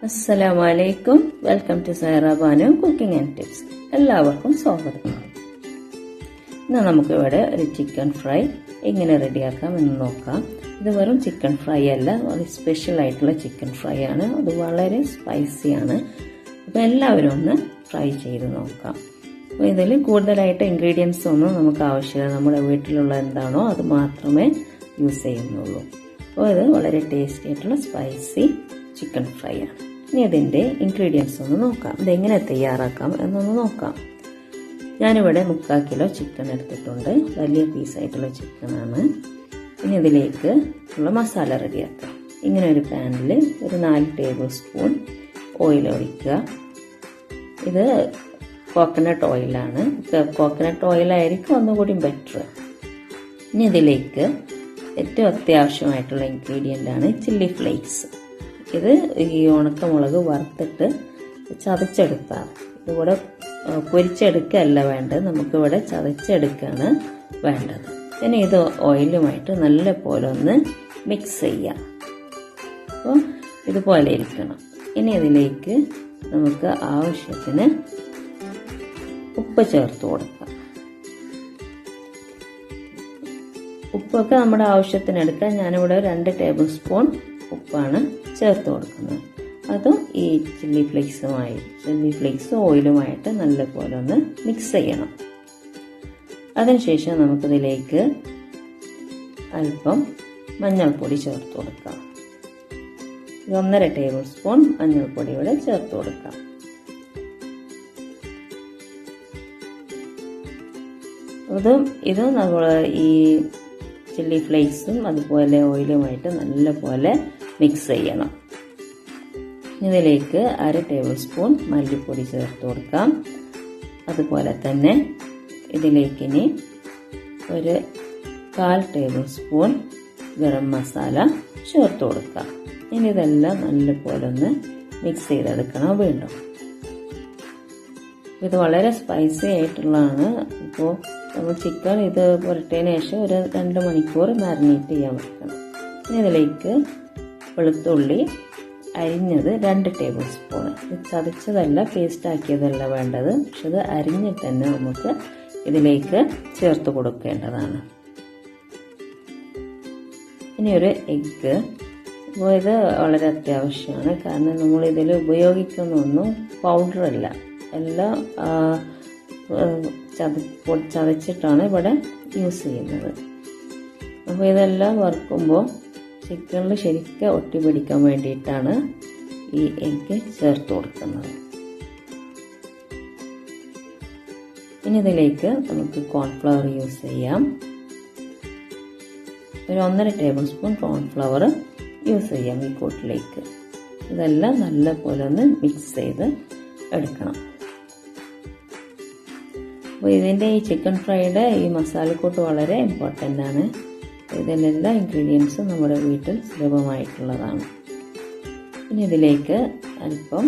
Assalamu alaikum. Welcome to Zahrabanu cooking and tips. എല്ലാവർക്കും സ്വാഗതം. ഇന്ന് നമുക്ക് ഇവിടെ ഒരു ചിക്കൻ ഫ്രൈ എങ്ങനെ റെഡിയാക്കാം എന്ന് നോക്കാം. ഇത് വെറും ചിക്കൻ ഫ്രൈ അല്ല, ഒരു സ്പെഷ്യൽ ആയിട്ടുള്ള ചിക്കൻ ഫ്രൈ ആണ്. അത് വളരെ സ്പൈസി ആണ്. അപ്പോൾ എല്ലാവരും ഒന്ന് ട്രൈ ചെയ്ത് നോക്കാം. അപ്പോൾ ഇതിൽ കൂടുതലായിട്ട് ഇൻഗ്രീഡിയൻസ് ഒന്നും നമുക്ക് ആവശ്യമില്ല. നമ്മുടെ വീട്ടിലുള്ള എന്താണോ അത് മാത്രമേ യൂസ് ചെയ്യുന്നുള്ളൂ. അപ്പോൾ ഇത് വളരെ ടേസ്റ്റി ആയിട്ടുള്ള സ്പൈസി ചിക്കൻ ഫ്രൈ ആണ്. ഇനി അതിൻ്റെ ഇൻഗ്രീഡിയൻസ് ഒന്ന് നോക്കാം. ഇതെങ്ങനെ തയ്യാറാക്കാം എന്നൊന്ന് നോക്കാം. ഞാനിവിടെ 3/4 കിലോ ചിക്കൻ എടുത്തിട്ടുണ്ട്. വലിയ പീസായിട്ടുള്ള ചിക്കനാണ്. ഇനി ഇതിലേക്ക് ഉള്ള മസാല റെഡിയാക്കാം. ഇങ്ങനെ ഒരു പാനിൽ ഒരു 4 ടേബിൾ സ്പൂൺ ഓയിൽ ഒഴിക്കുക. ഇത് കോക്കനട്ട് ഓയിലാണ്. കോക്കനട്ട് ഓയിലായിരിക്കും ഒന്നുകൂടി ബെറ്റർ. ഇനി ഇതിലേക്ക് ഏറ്റവും അത്യാവശ്യമായിട്ടുള്ള ഇൻഗ്രീഡിയൻ്റ് ആണ് ചില്ലി ഫ്ലേക്സ്. ഇത് ഈ ഉണക്കമുളക് വറുത്തിട്ട് ചതച്ചെടുത്താൽ, ഇതിവിടെ പൊരിച്ചെടുക്കുകയല്ല വേണ്ടത്, നമുക്കിവിടെ ചതച്ചെടുക്കുകയാണ് വേണ്ടത്. പിന്നെ ഇത് ഓയിലുമായിട്ട് നല്ല പോലെ ഒന്ന് മിക്സ് ചെയ്യാം. അപ്പോൾ ഇതുപോലെ ഇരിക്കണം. ഇനി ഇതിലേക്ക് നമുക്ക് ആവശ്യത്തിന് ഉപ്പ് ചേർത്ത് കൊടുക്കാം. ഉപ്പൊക്കെ നമ്മുടെ ആവശ്യത്തിന് എടുക്കാം. ഞാനിവിടെ 2 ടേബിൾ സ്പൂൺ ഉപ്പാണ് ചേർത്ത് കൊടുക്കുന്നത്. അതും ഈ ചില്ലി ഫ്ലേക്സും ഓയിലുമായിട്ട് നല്ലപോലെ ഒന്ന് മിക്സ് ചെയ്യണം. അതിനുശേഷം നമുക്കിതിലേക്ക് അല്പം മഞ്ഞൾപ്പൊടി ചേർത്ത് കൊടുക്കാം. 1.5 ടേബിൾ സ്പൂൺ മഞ്ഞൾപ്പൊടി ഇവിടെ ചേർത്ത് കൊടുക്കാം. ഇതും നമ്മൾ ഈ ചില്ലി ഫ്ലേക്സും അതുപോലെ ഓയിലുമായിട്ട് നല്ലപോലെ മിക്സ് ചെയ്യണം. ഇതിലേക്ക് 1/2 ടേബിൾ സ്പൂൺ മല്ലിപ്പൊടി ചേർത്ത് കൊടുക്കാം. അതുപോലെ തന്നെ ഇതിലേക്ക് ഇനി ഒരു 1/4 ടേബിൾ സ്പൂൺ ഗരം മസാല ചേർത്ത് കൊടുക്കാം. ഇനി ഇതെല്ലാം നല്ലപോലെ ഒന്ന് മിക്സ് ചെയ്തെടുക്കണം. വീണ്ടും ഇത് വളരെ സ്പൈസി ആയിട്ടുള്ളതാണ്. ഇപ്പോൾ നമ്മൾ ചിക്കൻ ഇത് പുരട്ടിയതിന് ശേഷം ഒരു 2 മണിക്കൂർ മാരിനേറ്റ് ചെയ്യാൻ വെക്കണം. ഇനി ഇതിലേക്ക് വെളുത്തുള്ളി അരിഞ്ഞത് 2 ടേബിൾ സ്പൂൺ. ഇത് ചതച്ചതല്ല, പേസ്റ്റ് ആക്കിയതല്ല വേണ്ടത്, പക്ഷെ ഇത് അരിഞ്ഞിട്ട് തന്നെ നമുക്ക് ഇതിലേക്ക് ചേർത്ത് കൊടുക്കേണ്ടതാണ്. ഇനി ഒരു എഗ്ഗ്. അപ്പോൾ ഇത് വളരെ അത്യാവശ്യമാണ്. കാരണം നമ്മൾ ഇതിൽ ഉപയോഗിക്കുന്നൊന്നും പൗഡറല്ല, എല്ലാം ചതച്ചിട്ടാണ് ഇവിടെ യൂസ് ചെയ്യുന്നത്. അപ്പോൾ ഇതെല്ലാം വറുക്കുമ്പോൾ ചിക്കനിൽ ശരിക്കും ഒട്ടിപ്പിടിക്കാൻ വേണ്ടിയിട്ടാണ് ഈ എഗ്ഗ് ചേർത്ത് കൊടുക്കുന്നത്. ഇനി ഇതിലേക്ക് നമുക്ക് കോൺഫ്ലവർ യൂസ് ചെയ്യാം. ഒരു 1.5 ടേബിൾ സ്പൂൺ കോൺഫ്ലവർ യൂസ് ചെയ്യാം ഈ കൂട്ടിലേക്ക്. ഇതെല്ലാം നല്ലപോലെ ഒന്ന് മിക്സ് ചെയ്ത് എടുക്കണം. അപ്പോൾ ഇതിൻ്റെ ഈ ചിക്കൻ ഫ്രൈയുടെ ഈ മസാലക്കൂട്ട് വളരെ ഇമ്പോർട്ടൻ്റ് ആണ്. ഇതിലെല്ലാ ഇൻഗ്രീഡിയൻസും നമ്മുടെ വീട്ടിൽ സുലഭമായിട്ടുള്ളതാണ്. ഇനി ഇതിലേക്ക് അല്പം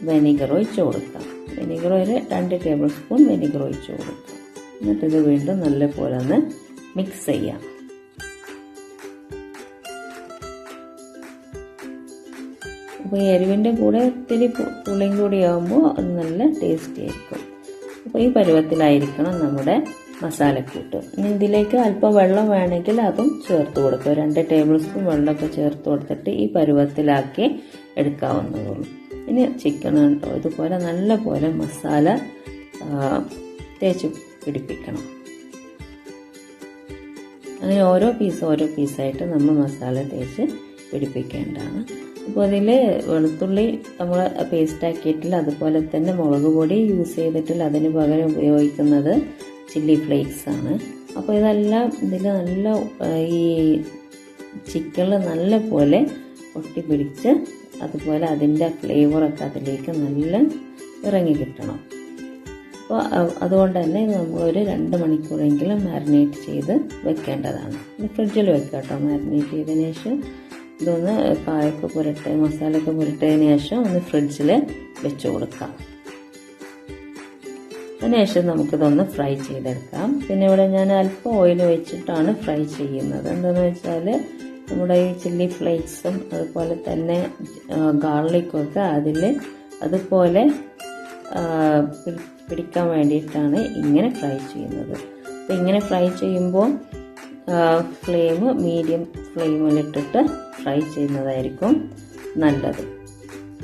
വിനീഗർ ഒഴിച്ച് കൊടുക്കാം. വിനീഗർ ഒരു 2 ടേബിൾ സ്പൂൺ വിനീഗർ ഒഴിച്ച് കൊടുക്കാം. എന്നിട്ടിത് വീണ്ടും നല്ലപോലെ ഒന്ന് മിക്സ് ചെയ്യാം. അപ്പോൾ എരിവിൻ്റെ കൂടെ ഇത്തിരി പുളിയും കൂടി ആകുമ്പോൾ അത് നല്ല ടേസ്റ്റി ആയിരിക്കും. അപ്പോൾ ഈ പരുവത്തിലായിരിക്കണം നമ്മുടെ മസാലക്കൂട്ട്. ഇനി ഇതിലേക്ക് അല്പം വെള്ളം വേണമെങ്കിൽ അതും ചേർത്ത് കൊടുക്കുക. 2 ടേബിൾ സ്പൂൺ വെള്ളമൊക്കെ ചേർത്ത് കൊടുത്തിട്ട് ഈ പരുവത്തിലാക്കി എടുക്കാവുന്നതുള്ളൂ. ഇനി ചിക്കൻ ഇതുപോലെ നല്ല പോലെ മസാല തേച്ച് പിടിപ്പിക്കണം. അങ്ങനെ ഓരോ പീസായിട്ട് നമ്മൾ മസാല തേച്ച് പിടിപ്പിക്കേണ്ടതാണ്. അപ്പോൾ അതിൽ വെളുത്തുള്ളി നമ്മൾ പേസ്റ്റ് ആക്കിയിട്ടില്ല, അതുപോലെ തന്നെ മുളക് പൊടി യൂസ് ചെയ്തിട്ടില്ല. അതിന് പകരം ഉപയോഗിക്കുന്നത് ചില്ലി ഫ്ലേക്സ് ആണ്. അപ്പോൾ ഇതെല്ലാം ഇതിൽ നല്ല ഈ ചിക്കനിൽ നല്ല പോലെ ഒട്ടിപ്പിടിച്ച് അതുപോലെ അതിൻ്റെ ഫ്ലേവറൊക്കെ അതിലേക്ക് നല്ല ഇറങ്ങി കിട്ടണം. അപ്പോൾ അതുകൊണ്ട് തന്നെ ഇത് നമ്മളൊരു 2 മണിക്കൂറെങ്കിലും മാരിനേറ്റ് ചെയ്ത് വെക്കേണ്ടതാണ്. ഇത് ഫ്രിഡ്ജിൽ വെക്കാം കേട്ടോ. മാരിനേറ്റ് ചെയ്തതിന് ശേഷം ഇതൊന്ന് മസാലയൊക്കെ പുരട്ടിയതിന് ശേഷം ഒന്ന് ഫ്രിഡ്ജിൽ വെച്ച് കൊടുക്കാം. അതിനുശേഷം നമുക്കിതൊന്ന് ഫ്രൈ ചെയ്തെടുക്കാം. പിന്നെ ഇവിടെ ഞാൻ അല്പം ഓയിൽ വെച്ചിട്ടാണ് ഫ്രൈ ചെയ്യുന്നത്. എന്താണെന്ന് വെച്ചാൽ നമ്മുടെ ഈ ചില്ലി ഫ്ലേക്സും അതുപോലെ തന്നെ ഗാർലിക്കും ഒക്കെ അതുപോലെ പിടിക്കാൻ വേണ്ടിയിട്ടാണ് ഇങ്ങനെ ഫ്രൈ ചെയ്യുന്നത്. അപ്പോൾ ഇങ്ങനെ ഫ്രൈ ചെയ്യുമ്പോൾ ഫ്ലെയിം മീഡിയം ഫ്ലെയിമിലിട്ടിട്ട് ഫ്രൈ ചെയ്യുന്നതായിരിക്കും നല്ലത്.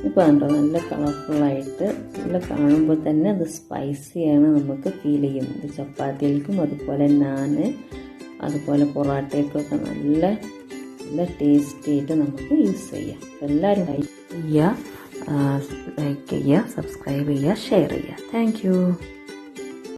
ഇപ്പോൾ കണ്ടോ, നല്ല കളർഫുള്ളായിട്ട്, നല്ല കാണുമ്പോൾ തന്നെ അത് സ്പൈസിയാണ് നമുക്ക് ഫീൽ ചെയ്യും. ഇത് ചപ്പാത്തിയിലേക്കും അതുപോലെ നാന് അതുപോലെ പൊറോട്ടയ്ക്കൊക്കെ നല്ല ടേസ്റ്റി ആയിട്ട് നമുക്ക് യൂസ് ചെയ്യാം. എല്ലാവരും ലൈക്ക് ചെയ്യുക, സബ്സ്ക്രൈബ് ചെയ്യുക, ഷെയർ ചെയ്യുക. Thank you.